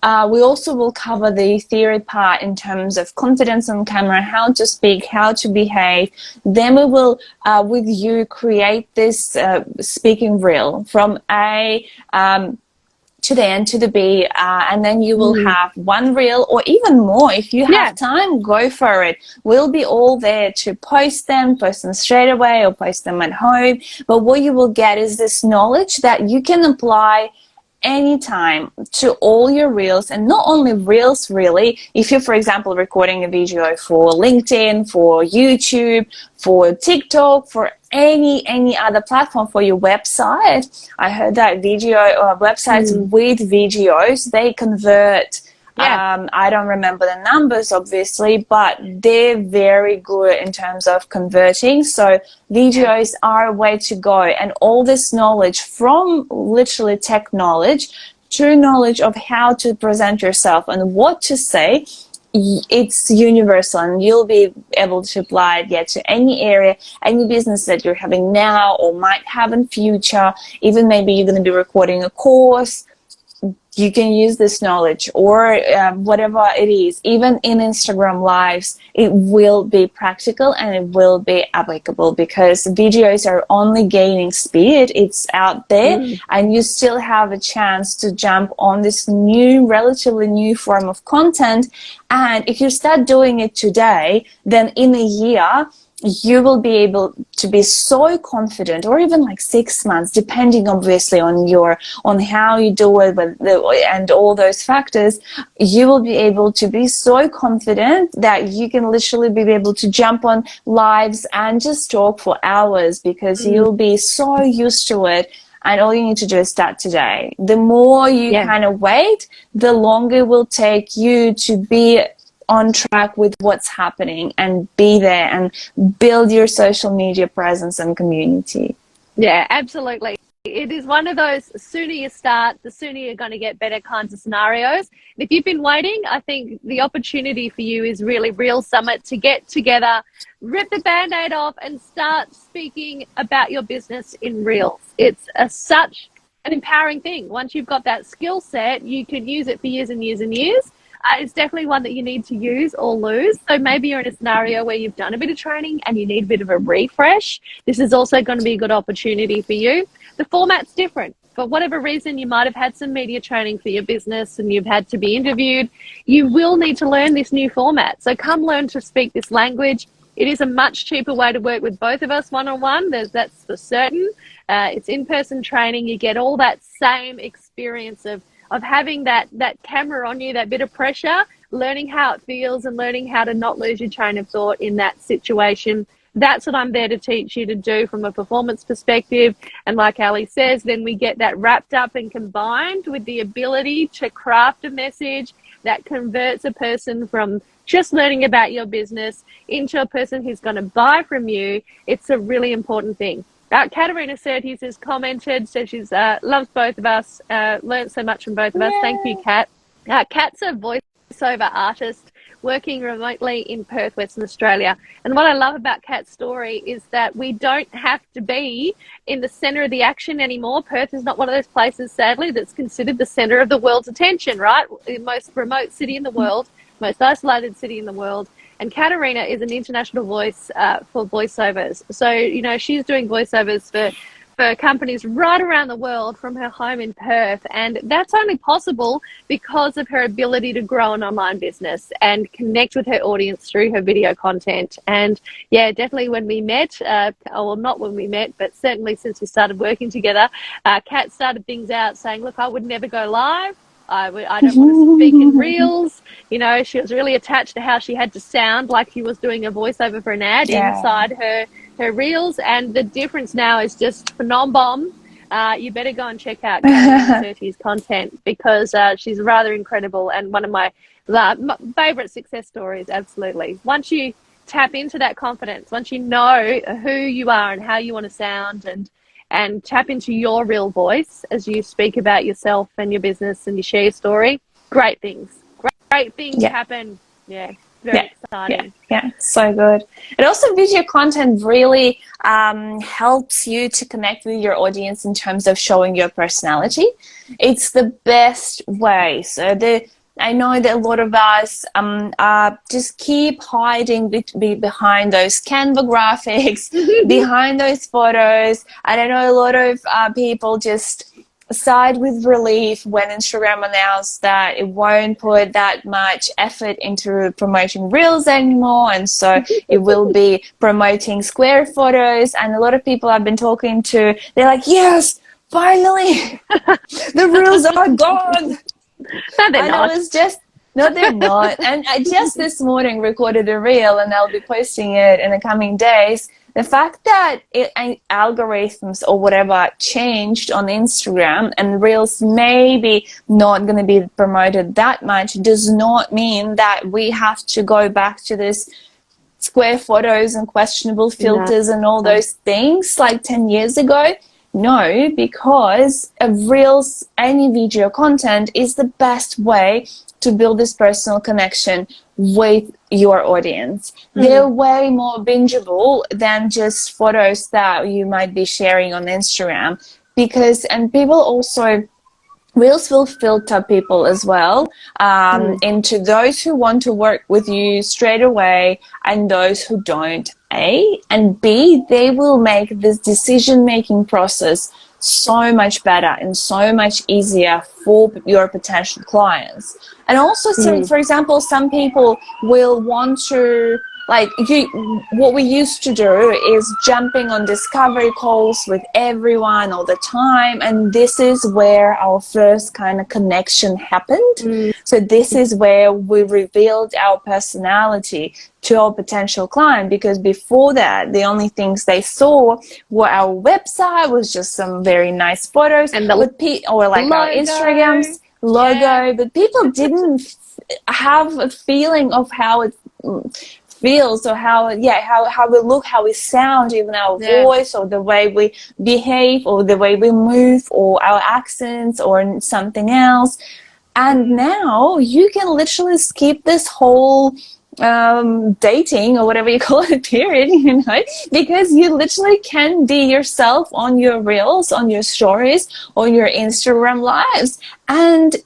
We also will cover the theory part in terms of confidence on camera, how to speak, how to behave. Then we will, with you, create this speaking reel from A to the N to the B, and then you will have one reel or even more. If you have time, go for it. We'll be all there to post them straight away or post them at home. But what you will get is this knowledge that you can apply anytime to all your reels, and not only reels really. If you're, for example, recording a video for LinkedIn, for YouTube, for TikTok, for any other platform, for your website, I heard that video websites with videos, they convert. I don't remember the numbers obviously, but they're very good in terms of converting. So videos are a way to go, and all this knowledge, from literally tech knowledge to knowledge of how to present yourself and what to say, it's universal, and you'll be able to apply it to any area, any business that you're having now or might have in future. Even maybe you're going to be recording a course, you can use this knowledge, or whatever it is. Even in Instagram lives, it will be practical and it will be applicable, because videos are only gaining speed. It's out there, and you still have a chance to jump on this new, relatively new form of content. And if you start doing it today, then in a year, you will be able to be so confident, or even like 6 months, depending obviously on how you do it and all those factors. You will be able to be so confident that you can literally be able to jump on lives and just talk for hours, because you'll be so used to it. And all you need to do is start today. The more you kind of wait, the longer it will take you to be on track with what's happening and be there and build your social media presence and community. Yeah, absolutely. It is one of those, the sooner you start, the sooner you're going to get better kinds of scenarios. If you've been waiting, I think the opportunity for you is really Reel Summit to get together, rip the Band-Aid off and start speaking about your business in Reels. It's such an empowering thing. Once you've got that skill set, you can use it for years and years and years. It's definitely one that you need to use or lose. So maybe you're in a scenario where you've done a bit of training and you need a bit of a refresh. This is also going to be a good opportunity for you. The format's different. For whatever reason, you might have had some media training for your business and you've had to be interviewed. You will need to learn this new format. So come learn to speak this language. It is a much cheaper way to work with both of us one-on-one. That's for certain. It's in-person training. You get all that same experience of having that camera on you, that bit of pressure, learning how it feels and learning how to not lose your train of thought in that situation. That's what I'm there to teach you to do from a performance perspective. And like Ally says, then we get that wrapped up and combined with the ability to craft a message that converts a person from just learning about your business into a person who's going to buy from you. It's a really important thing. Katerina Surtees has commented, says she's loves both of us, learned so much from both of us. Thank you, Kat. Kat's a voiceover artist working remotely in Perth, Western Australia. And what I love about Kat's story is that we don't have to be in the centre of the action anymore. Perth is not one of those places, sadly, that's considered the centre of the world's attention, right? The most remote city in the world, most isolated city in the world. And Katerina is an international voice for voiceovers. So, you know, she's doing voiceovers for companies right around the world from her home in Perth. And that's only possible because of her ability to grow an online business and connect with her audience through her video content. And yeah, definitely when we met, well, not when we met, but certainly since we started working together, Kat started things out saying, look, I would never go live. I don't want to speak in reels. You know, she was really attached to how she had to sound like she was doing a voiceover for an ad inside her reels. And the difference now is just phenom-bomb. you better go and check out Carmen and Sully's content, because she's rather incredible and one of my favorite success stories. Absolutely. Once you tap into that confidence, once you know who you are and how you want to sound, and tap into your real voice as you speak about yourself and your business and you share your story, great things happen. Yeah, very exciting. Yeah, so good. And also, video content really helps you to connect with your audience in terms of showing your personality. It's the best way. So I know that a lot of us just keep hiding behind those Canva graphics, behind those photos. And I know a lot of people just sighed with relief when Instagram announced that it won't put that much effort into promoting Reels anymore, and so it will be promoting square photos. And a lot of people I've been talking to, they're like, yes, finally, the Reels are gone. No, they're not. I was just, no, they're not. And I just this morning recorded a Reel, and I'll be posting it in the coming days. The fact that algorithms or whatever changed on Instagram and Reels maybe not going to be promoted that much does not mean that we have to go back to this square photos and questionable filters and all those things like 10 years ago. No, because Reels, any video content is the best way to build this personal connection with your audience. They're way more bingeable than just photos that you might be sharing on Instagram, and people also, Reels will filter people as well into those who want to work with you straight away and those who don't, A. And B, they will make this decision-making process so much better and so much easier for your potential clients. And also, for example, some people will want to, what we used to do is jumping on discovery calls with everyone all the time, and this is where our first kind of connection happened. So this is where we revealed our personality to our potential client, because before that, the only things they saw were our website, was just some very nice photos, and our Instagrams logo, but people didn't have a feeling of how it feels, or how we look, how we sound, even our voice, or the way we behave, or the way we move, or our accents, or something else. And now you can literally skip this whole dating or whatever you call it period, because you literally can be yourself on your Reels, on your stories, on your Instagram lives, and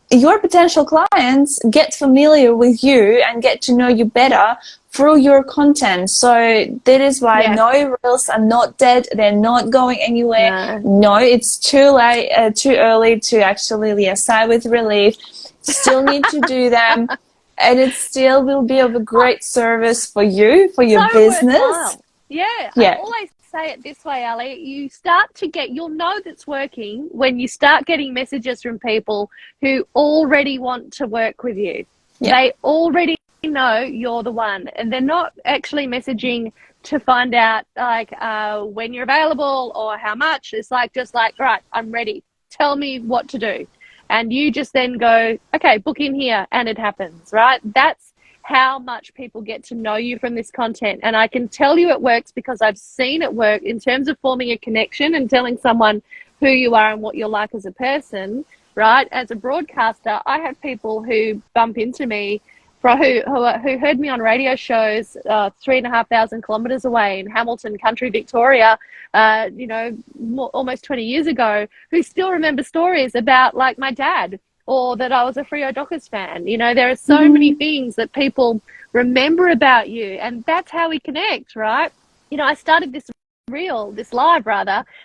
your potential clients get familiar with you and get to know you better through your content. So that is why no, Reels are not dead. They're not going anywhere. No, it's too late, too early to actually sigh with relief. Still need to do them. And it still will be of a great service for you, for your business. Worthwhile. I always say it this way, Ally. You'll know that's working when you start getting messages from people who already want to work with you. They already know you're the one, and they're not actually messaging to find out when you're available or how much. It's just like, right, I'm ready. Tell me what to do. And you just then go, okay, book in here, and it happens, right? That's how much people get to know you from this content. And I can tell you it works because I've seen it work in terms of forming a connection and telling someone who you are and what you're like as a person, right? As a broadcaster, I have people who bump into me who heard me on radio shows 3,500 kilometres away in Hamilton, country Victoria, almost 20 years ago, who still remember stories about my dad, or that I was a Freo Dockers fan. There are so many things that people remember about you, and that's how we connect, right? I started this live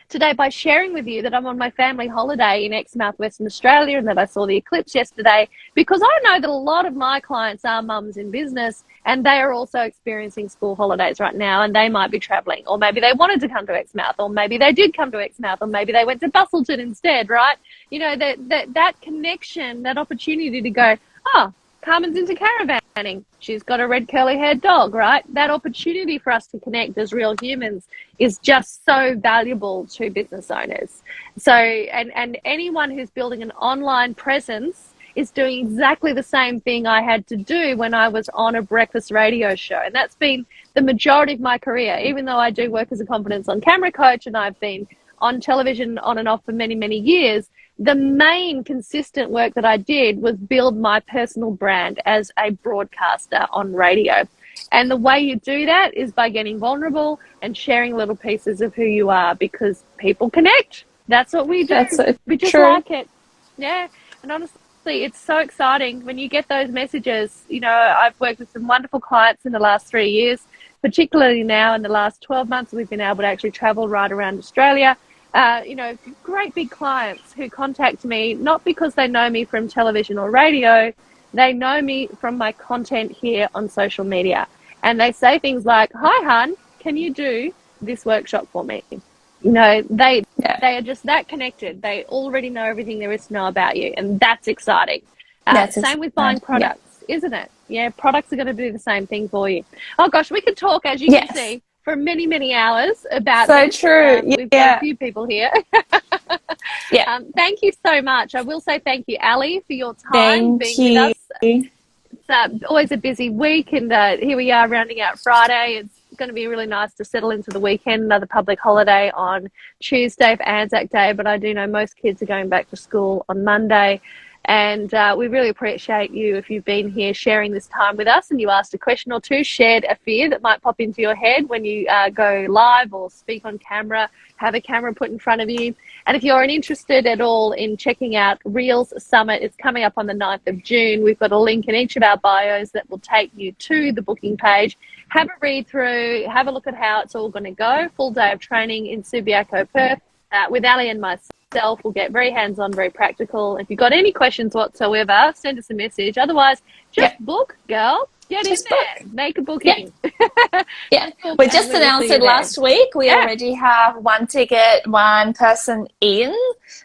today by sharing with you that I'm on my family holiday in Exmouth, Western Australia, and that I saw the eclipse yesterday, because I know that a lot of my clients are mums in business, and they are also experiencing school holidays right now, and they might be traveling, or maybe they wanted to come to Exmouth, or maybe they did come to Exmouth, or maybe they went to Bustleton instead, right? That connection, that opportunity to go, oh, Carmen's into caravanning. She's got a red curly-haired dog, right? That opportunity for us to connect as real humans is just so valuable to business owners. So, and anyone who's building an online presence is doing exactly the same thing I had to do when I was on a breakfast radio show. And that's been the majority of my career, even though I do work as a confidence on camera coach and I've been on television on and off for many, many years. The main consistent work that I did was build my personal brand as a broadcaster on radio. And the way you do that is by getting vulnerable and sharing little pieces of who you are, because people connect. That's what we do. That's so we just true. like it. Yeah. And honestly, it's so exciting when you get those messages. You know, I've worked with some wonderful clients in the last 3 years, particularly now in the last 12 months, we've been able to actually travel right around Australia. You know, great big clients who contact me, not because they know me from television or radio, they know me from my content here on social media. And they say things like, "Hi, hun, can you do this workshop for me?" You know, they are just that connected. They already know everything there is to know about you. And that's exciting. Same with buying products, isn't it? Yeah, products are going to do the same thing for you. Oh, gosh, we could talk, as you can see, for many, many hours about this. True. We've got a few people here. Thank you so much. I will say thank you, Ally, for your time being with us. It's always a busy week, and here we are rounding out Friday. It's going to be really nice to settle into the weekend, another public holiday on Tuesday for Anzac Day, but I do know most kids are going back to school on Monday. And we really appreciate you if you've been here sharing this time with us and you asked a question or two, shared a fear that might pop into your head when you go live or speak on camera, have a camera put in front of you. And if you're interested at all in checking out Reels Summit, it's coming up on the 9th of June. We've got a link in each of our bios that will take you to the booking page. Have a read through, have a look at how it's all going to go. Full day of training in Subiaco, Perth, with Ally and myself. We'll get very hands-on, very practical. If you've got any questions whatsoever, send us a message. Otherwise, just book, girl. Get in there. Make a booking. We just announced it last week. We already have one ticket, one person in.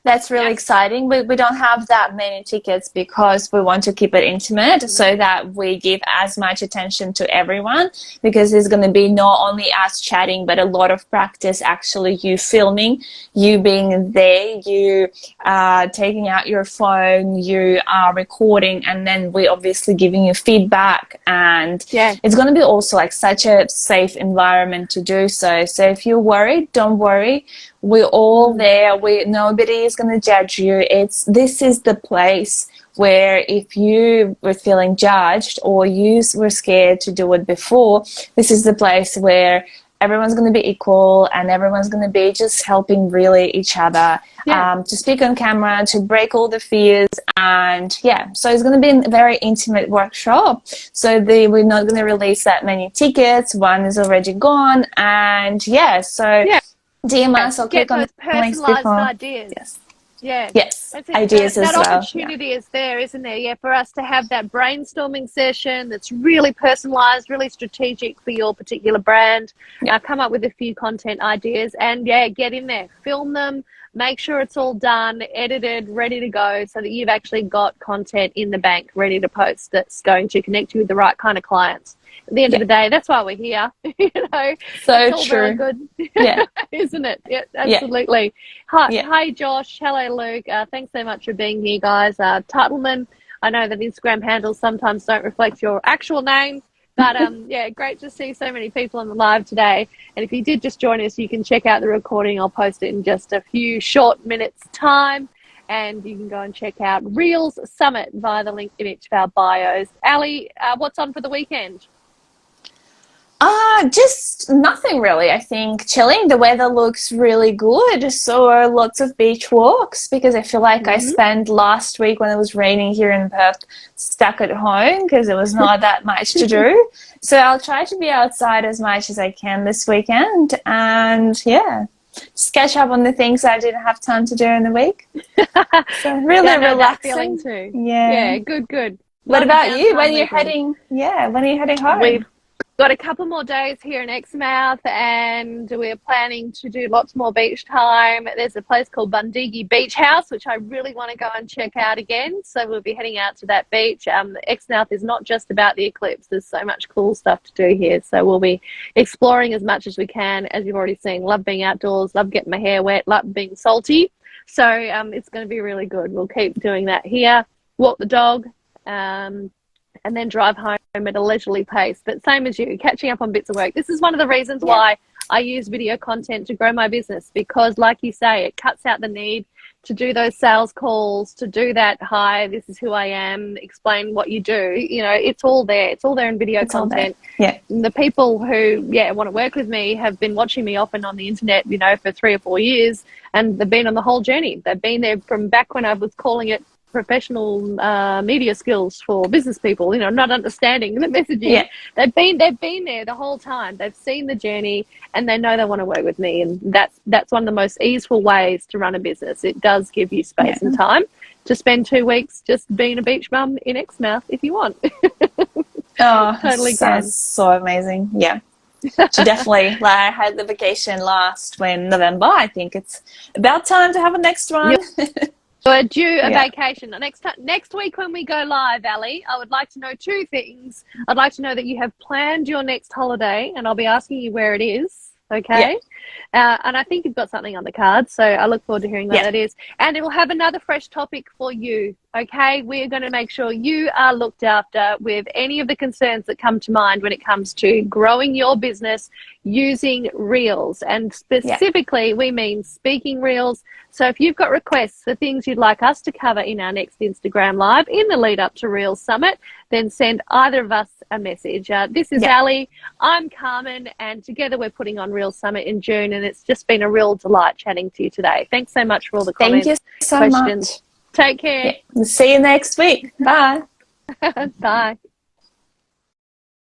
That's really exciting. We don't have that many tickets because we want to keep it intimate so that we give as much attention to everyone, because there's going to be not only us chatting, but a lot of practice, actually you filming, you being there, you taking out your phone, you are recording, and then we're obviously giving you feedback. And it's going to be also like such a safe environment to do so. So if you're worried, don't worry. We're all there. Nobody is going to judge you. This is the place where if you were feeling judged or you were scared to do it before, this is the place where everyone's going to be equal and everyone's going to be just helping really each other to speak on camera, to break all the fears. And so it's going to be a very intimate workshop. So we're not going to release that many tickets. One is already gone. And DM us or click on the links before. Ideas. Ideas as well. That opportunity is there, isn't there? Yeah, for us to have that brainstorming session that's really personalized, really strategic for your particular brand. Come up with a few content ideas and get in there, film them, make sure it's all done, edited, ready to go, so that you've actually got content in the bank ready to post that's going to connect you with the right kind of clients. At the end of the day, that's why we're here. So it's all true. very good, isn't it? Yeah, absolutely. Hi, Josh. Hello, Luke. Thanks so much for being here, guys. Tuttleman, I know that Instagram handles sometimes don't reflect your actual name, but great to see so many people on the live today. And if you did just join us, you can check out the recording. I'll post it in just a few short minutes' time. And you can go and check out Reels Summit via the link in each of our bios. Ally, what's on for the weekend? Just nothing really. I think chilling. The weather looks really good, so lots of beach walks, because I feel like I spent last week when it was raining here in Perth stuck at home because there was not that much to do. So I'll try to be outside as much as I can this weekend, and just catch up on the things I didn't have time to do in the week. So really relaxing. That feeling too. Yeah, good. What about you? When are you heading home? got a couple more days here in Exmouth, and we're planning to do lots more beach time. There's a place called Bundigi Beach House, which I really want to go and check out again. So we'll be heading out to that beach. Exmouth is not just about the eclipse. There's so much cool stuff to do here. So we'll be exploring as much as we can. As you've already seen, love being outdoors, love getting my hair wet, love being salty. So it's going to be really good. We'll keep doing that here. Walk the dog. And then drive home at a leisurely pace. But same as you, catching up on bits of work. This is one of the reasons why I use video content to grow my business, because like you say, it cuts out the need to do those sales calls, to do that, hi, this is who I am, explain what you do. You know, it's all there. It's all there in video content. Yeah. And the people who, want to work with me have been watching me often on the internet, for 3 or 4 years, and they've been on the whole journey. They've been there from back when I was calling it professional media skills for business people, not understanding the messaging. Yeah. They've been there the whole time. They've seen the journey, and they know they want to work with me. And that's one of the most easeful ways to run a business. It does give you space and time to spend 2 weeks just being a beach mum in Exmouth if you want. Totally sounds so amazing. Yeah. To definitely, I had the vacation last November. I think it's about time to have a next one. Yep. We're due a vacation. Next week when we go live, Ally, I would like to know 2 things. I'd like to know that you have planned your next holiday, and I'll be asking you where it is, okay? Yeah. And I think you've got something on the card, so I look forward to hearing what that is. And it will have another fresh topic for you, okay? We're going to make sure you are looked after with any of the concerns that come to mind when it comes to growing your business using Reels. And specifically, we mean speaking Reels. So if you've got requests for things you'd like us to cover in our next Instagram Live in the lead up to Reels Summit, then send either of us a message. This is Ally, I'm Carmen, and together we're putting on Reels Summit in June, and it's just been a real delight chatting to you today. Thanks so much for all the comments. Thank you so questions. much. Take care. See you next week. Bye. Bye.